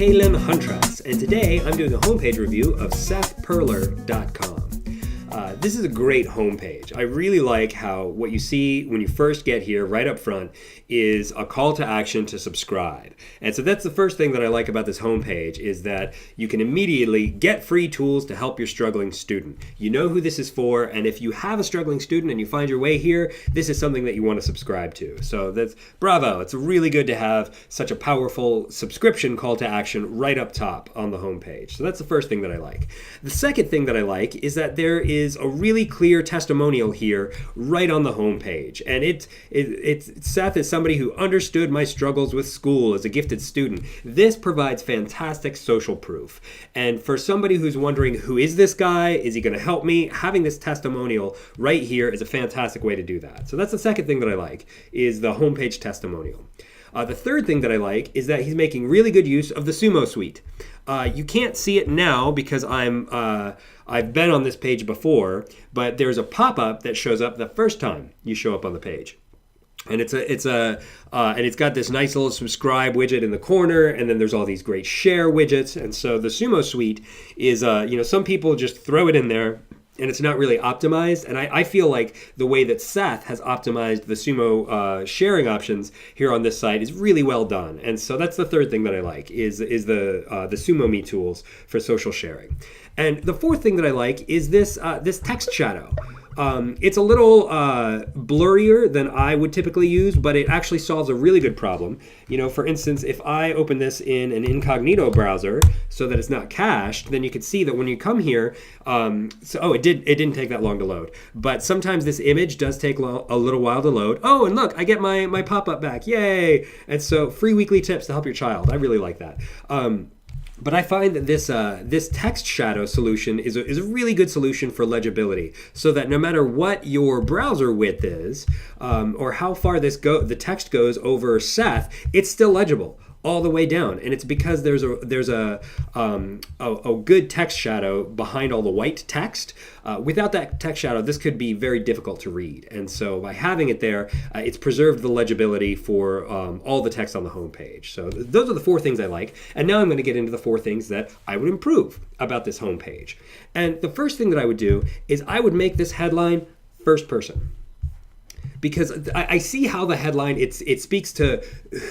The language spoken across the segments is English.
Caelan Huntress, and today I'm doing a homepage review of SethPerler.com. This is a great homepage. I really like how what you see when you first get here right up front is a call to action to subscribe. And so that's the first thing that I like about this homepage is that you can immediately get free tools to help your struggling student. You know who this is for, and if you have a struggling student and you find your way here, this is something that you want to subscribe to. So that's bravo. It's really good to have such a powerful subscription call to action right up top on the homepage. So that's the first thing that I like. The second thing that I like is that there is a really clear testimonial here right on the homepage. And it's Seth is somebody who understood my struggles with school as a gifted student. This provides fantastic social proof. And for somebody who's wondering, who is this guy? Is he going to help me? Having this testimonial right here is a fantastic way to do that. So that's the second thing that I like, is the homepage testimonial. The third thing that I like is that he's making really good use of the Sumo suite. You can't see it now because I've been on this page before, but there's a pop-up that shows up the first time you show up on the page. And it's got this nice little subscribe widget in the corner, and then there's all these great share widgets. And so the Sumo suite is, some people just throw it in there, and it's not really optimized. And I feel like the way that Seth has optimized the Sumo sharing options here on this site is really well done. And so that's the third thing that I like is the Sumo Me tools for social sharing. And the fourth thing that I like is this text shadow. It's a little blurrier than I would typically use, but it actually solves a really good problem. For instance, if I open this in an incognito browser so that it's not cached, then you can see that when you come here, it didn't take that long to load. But sometimes this image does take a little while to load. Oh, and look, I get my pop-up back. Yay! And so free weekly tips to help your child. I really like that. But I find that this text shadow solution is a really good solution for legibility, so that no matter what your browser width is, or how far the text goes over Seth, it's still legible all the way down. And it's because there's a good text shadow behind all the white text. Without that text shadow, this could be very difficult to read. And so by having it there, it's preserved the legibility for all the text on the homepage. So those are the four things I like. And now I'm going to get into the four things that I would improve about this homepage. And the first thing that I would do is I would make this headline first person. Because I see how the headline, it speaks to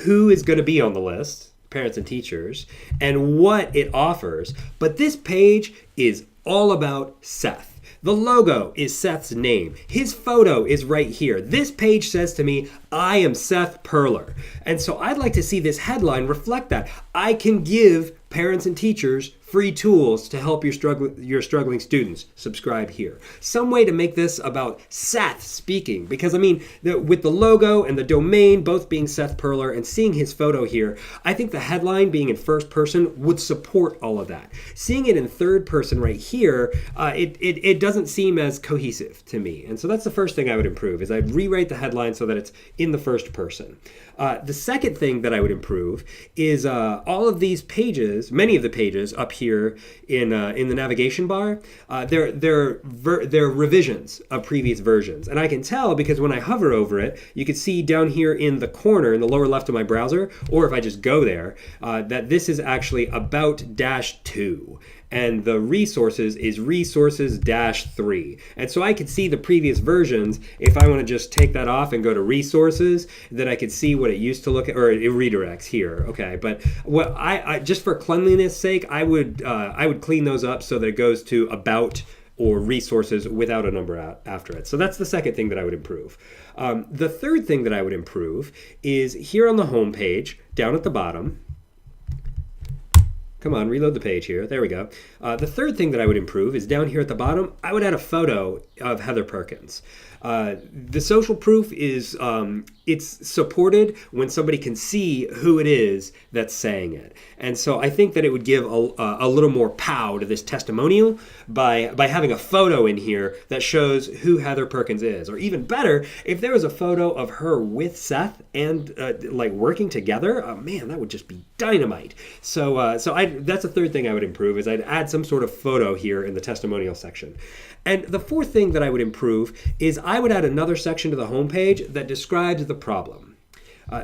who is going to be on the list, parents and teachers, and what it offers. But this page is all about Seth. The logo is Seth's name. His photo is right here. This page says to me, I am Seth Perler. And so I'd like to see this headline reflect that. I can give parents and teachers free tools to help your struggling students. Subscribe here. Some way to make this about Seth speaking, because with the logo and the domain both being Seth Perler and seeing his photo here, I think the headline being in first person would support all of that. Seeing it in third person right here, it doesn't seem as cohesive to me. And so that's the first thing I would improve, is I'd rewrite the headline so that it's in the first person. The second thing that I would improve is all of these pages, many of the pages up here in the navigation bar, they're revisions of previous versions. And I can tell because when I hover over it, you can see down here in the corner, in the lower left of my browser, or if I just go there, that this is actually about-2. And the resources is resources-3. And so I could see the previous versions. If I want to just take that off and go to resources, then I could see what it used to look at, or it redirects here. Okay, but what I just for cleanliness sake, I would clean those up so that it goes to about or resources without a number after it. So that's the second thing that I would improve. The third thing that I would improve is here on the home page, down at the bottom. Come on, reload the page here. There we go. The third thing that I would improve is down here at the bottom, I would add a photo of Heather Perkins. The social proof is, it's supported when somebody can see who it is that's saying it. And so I think that it would give a little more pow to this testimonial by having a photo in here that shows who Heather Perkins is. Or even better, if there was a photo of her with Seth and working together, man, that would just be dynamite. So that's the third thing I would improve, is I'd add some sort of photo here in the testimonial section. And the fourth thing that I would improve is I would add another section to the homepage that describes the problem.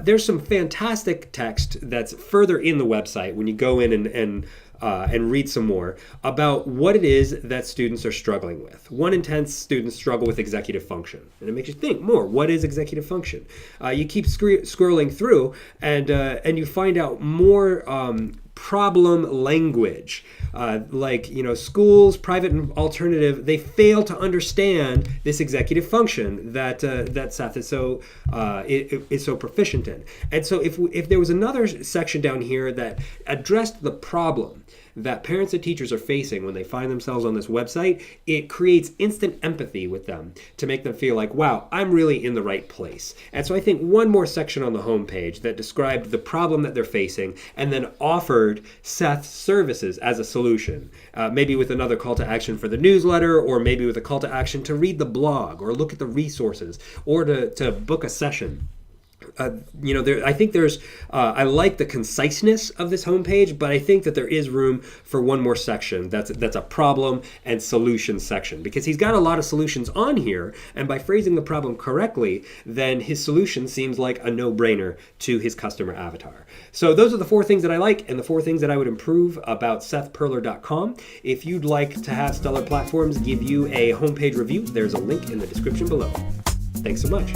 There's some fantastic text that's further in the website when you go in and read some more about what it is that students are struggling with. 1 in 10 students struggle with executive function. And it makes you think more, what is executive function? You keep scrolling through and you find out more problem language. Like, schools, private and alternative, they fail to understand this executive function that Seth is so proficient in. And so if there was another section down here that addressed the problem that parents and teachers are facing when they find themselves on this website, it creates instant empathy with them to make them feel like, wow, I'm really in the right place. And so I think one more section on the homepage that described the problem that they're facing and then offered Seth's services as a solution, maybe with another call to action for the newsletter, or maybe with a call to action to read the blog or look at the resources or to book a session. I think I like the conciseness of this homepage, but I think that there is room for one more section that's a problem and solution section, because he's got a lot of solutions on here, and by phrasing the problem correctly, then his solution seems like a no-brainer to his customer avatar. So those are the 4 things that I like and the 4 things that I would improve about SethPerler.com. If you'd like to have Stellar Platforms give you a homepage review, there's a link in the description below. Thanks so much.